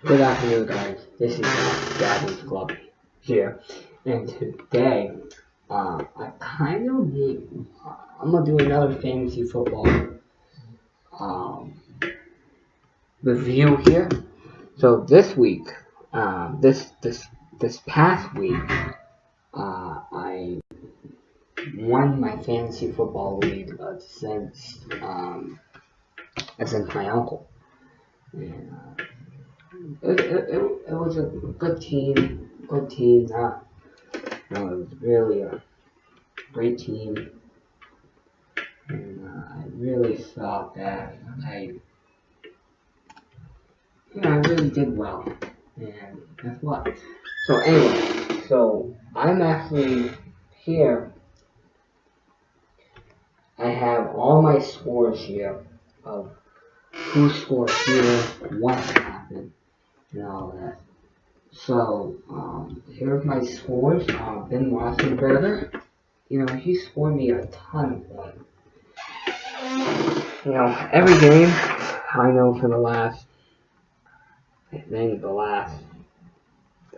Good afternoon, guys. This is Gavin Club here, and today, I kind of I'm gonna do another fantasy football um, review here. So this week, this past week, I won my fantasy football league since my uncle. And, it was a good team. It was really a great team, and I really thought that I really did well. And guess what? So anyway, I'm actually here. I have all my scores here of who scored here, what happened, and all that. So, here's my scores. Ben Roethlisberger, he scored me a ton of points. Every game, I know for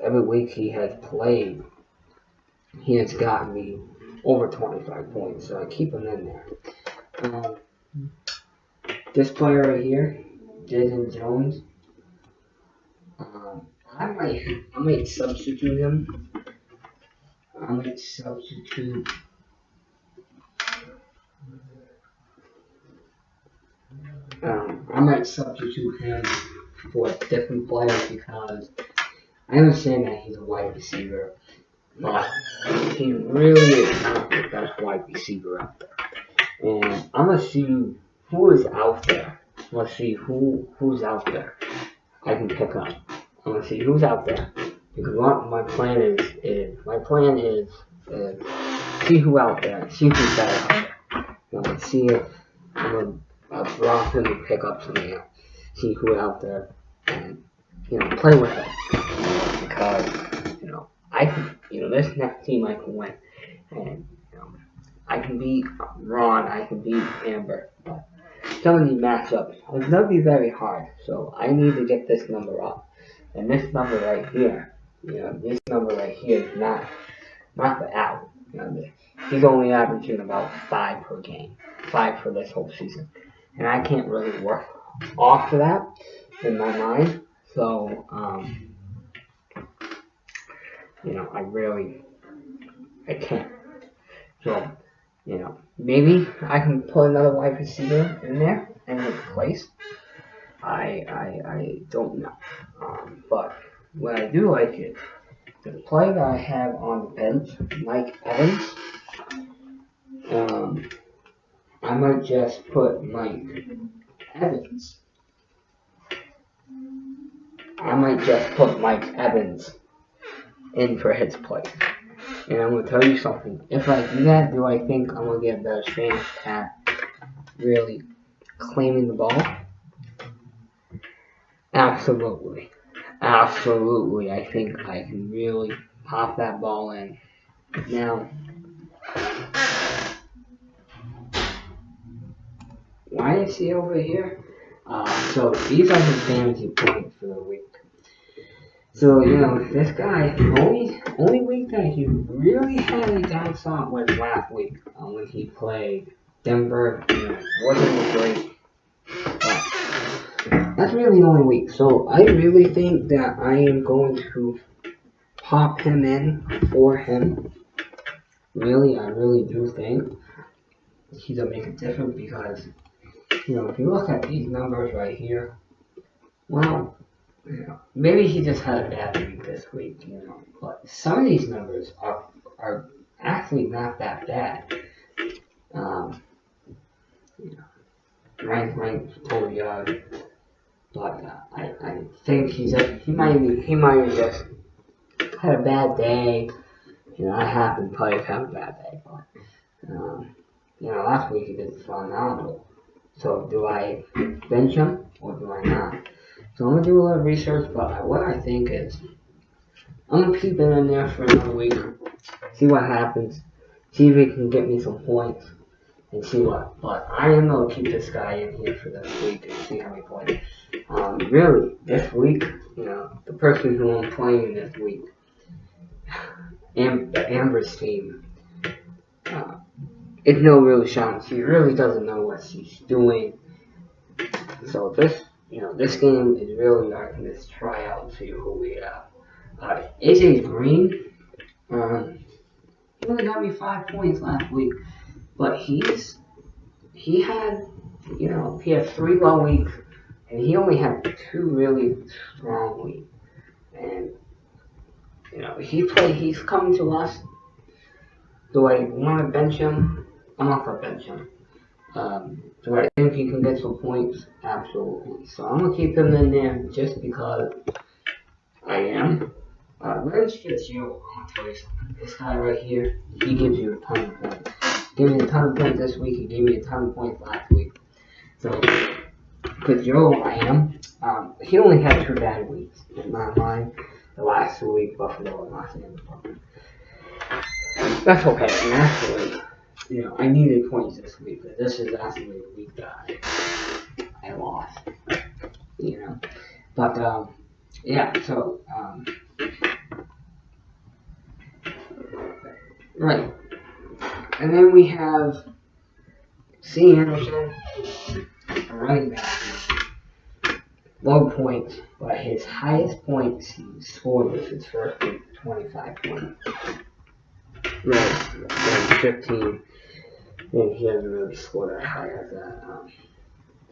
every week he has played, he has gotten me over 25 points, so I keep him in there. This player right here, Jason Jones, I might substitute him. I might substitute him for different players because I understand that he's a wide receiver, but he really is not the best wide receiver out there. And I'm gonna see who is out there. Let's see who's out there I can pick up. I'm gonna see who's out there because what my plan is see who out there, see who's better out there. See if I'm gonna drop him and pick up somebody else. See who out there and play with it because I can this next team I can win and I can beat Ron, I can beat Amber, but some of these matchups it's gonna be very hard. So I need to get this number up. And this number right here, this number right here is not the out. He's only averaging about 5 per game, 5 for this whole season, and I can't really work off of that in my mind. So, I can't. So, maybe I can put another wide receiver in there in his place. I don't know. But what I do like is the player that I have on the bench, Mike Evans. I might just put Mike Evans. In for his place. And I'm going to tell you something. If I do that, do I think I'm going to get a better chance at really claiming the ball? Absolutely. I think I can really pop that ball in. Now, why is he over here? So these are his fantasy points for the week. So, this guy, only week that he really had a down slot was last week when he played Denver. Wasn't great. But that's really the only week. So I really think that I am going to pop him in for him. I really do think he's going to make a difference because, if you look at these numbers right here, well, maybe he just had a bad week this week, but some of these numbers are actually not that bad. Ranked total yards, but I think he might have just had a bad day. I happen to players have a bad day, but last week he did phenomenal. So do I bench him or do I not? So I'm gonna do a lot of research, but what I think is I'm gonna keep it in there for another week, see what happens, see if he can get me some points, and see what. But I am gonna keep this guy in here for this week and see how he plays. Really, this week, person who I'm playing this week, Amber's team, it's no real chance. She really doesn't know what she's doing. So this game is really like this tryout to who we have. AJ Green, he only got me 5 points last week, but he had 3 low weeks, and he only had 2 really strong weeks. And he's coming to us. Do I want to bench him? I'm not gonna bench him. Do I think he can get some points? Absolutely. So I'm gonna keep him in there just because I am. Lance Fitzgerald, I'm gonna tell you something. This guy right here, he gives you a ton of points. He gave me a ton of points this week. He gave me a ton of points last week. So Fitzgerald, I am. He only had 2 bad weeks in my mind. The last 2 weeks, Buffalo and Los Angeles. That's okay. And actually, I needed points this week, but this is actually the week that I lost. But yeah. So right, and then we have C. Anderson, a running back. Low points, but his highest points he scored was his first week, 25 points. Right, and 15. And he hasn't really scored that high as that.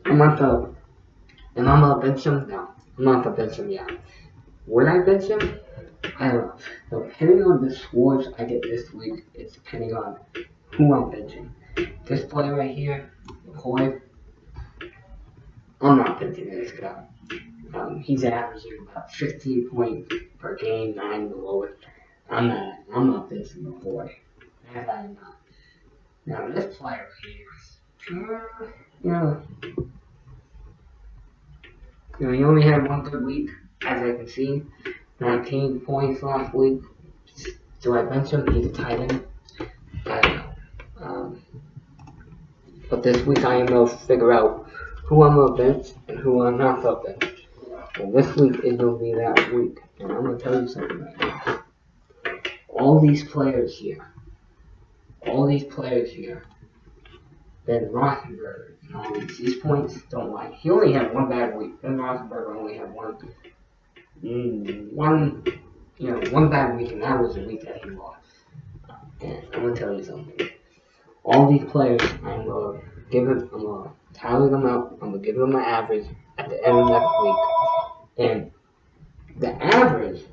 Am I gonna bench him? No, I'm not gonna bench him yet. Would I bench him? I don't know. Depending on the scores I get this week, it's depending on who I'm benching. This player right here, McCoy, I'm not benching this guy. He's averaging about 15 points per game, 9 below it. I'm not benching McCoy. That I am not. Now this player here, he only had 1 good week, as I can see. 19 points last week. Do I bench him? He's a tight end. I don't know. But this week I am going to figure out who I'm going to bench and who I'm not going to bench. And this week is going to be that week. And I'm going to tell you something right now. All these players here, Ben Roethlisberger, these points don't lie. He only had 1 bad week. Ben Roethlisberger only had one bad week, and that was the week that he lost. And I'm gonna tell you something. All these players, I'm gonna tally them out. I'm gonna give them an average at the end of next week, and the average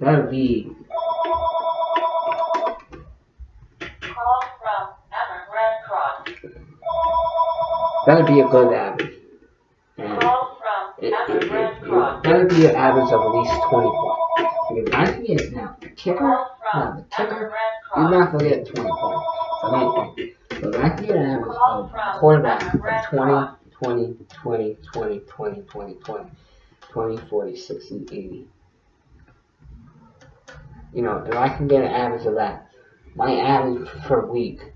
that'll be. That'll be a good average. And that'll be an average of at least 20 points. Because I can get now the kicker, you're not gonna get 20 points. So don't think. But I can get an average of quarterback of 20, 20, 20, 20, 20, 20, 20, 20, 40, 60, 80. If I can get an average of that, my average per week,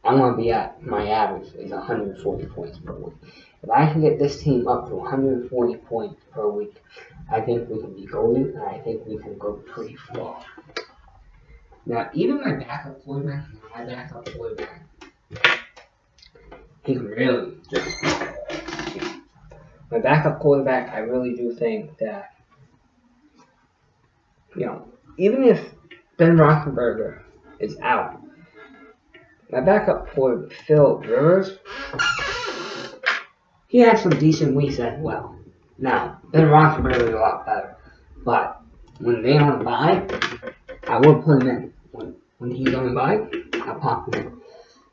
I'm going to be at, my average is 140 points per week. If I can get this team up to 140 points per week, I think we can be golden, and I think we can go pretty far. Now, even my backup quarterback, he can really just, my backup quarterback, I really do think that, even if Ben Roethlisberger is out, my backup for Phil Rivers, he had some decent weeks as well. Now, Ben Roethlisberger is a lot better, but when they on the bye, I will put him in. When he's on the bye, I'll pop him in.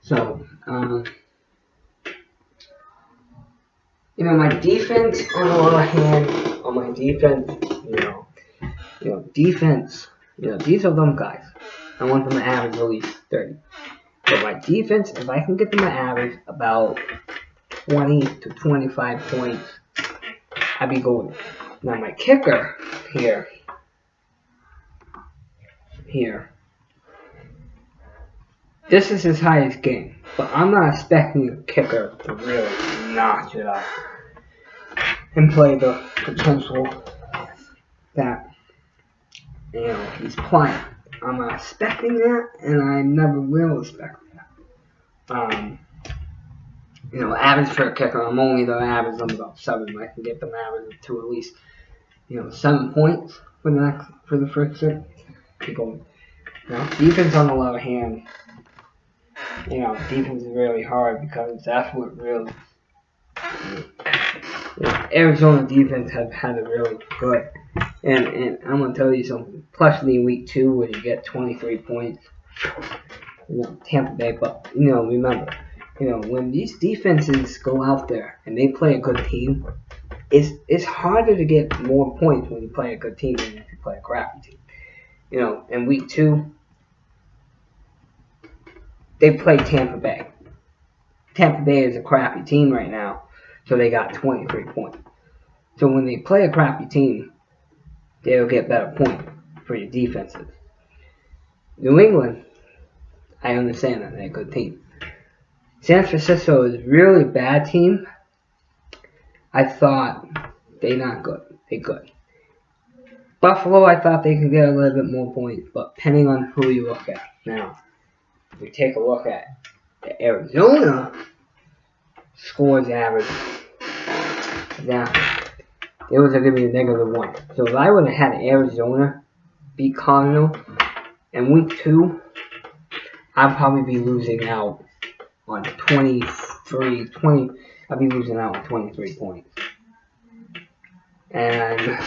So, my defense, on the other hand, defense, these are them guys. I want them to average at least 30. But my defense, if I can get them to average about 20 to 25 points, I'd be golden. Now my kicker here, this is his highest game, but I'm not expecting a kicker to really notch it up and play the potential that, you know, he's playing. I'm not expecting that, and I never will expect that. You know, average for a kicker, I'm only the average of about 7. I can get them average to at least, you know, 7 points for the first 6. People, you know, defense on the other hand, you know, defense is really hard because that's what really, you know, Arizona defense have had it really good. And I'm gonna tell you something. Plus in week 2 where you get 23 points, you know, Tampa Bay. But you know, remember, you know, when these defenses go out there and they play a good team, it's harder to get more points when you play a good team than if you play a crappy team. You know, in week 2, they played Tampa Bay. Tampa Bay is a crappy team right now, so they got 23 points. So when they play a crappy team, they'll get better points for your defenses. New England, I understand that they're a good team. San Francisco is a really bad team. I thought they're not good. They're good. Buffalo, I thought they could get a little bit more points, but depending on who you look at. Now, if we take a look at the Arizona scores average, now, it was going to be a -1. So if I would have had Arizona beat Cardinal in week 2, I'd probably be losing out on 20. I'd be losing out on 23 points. And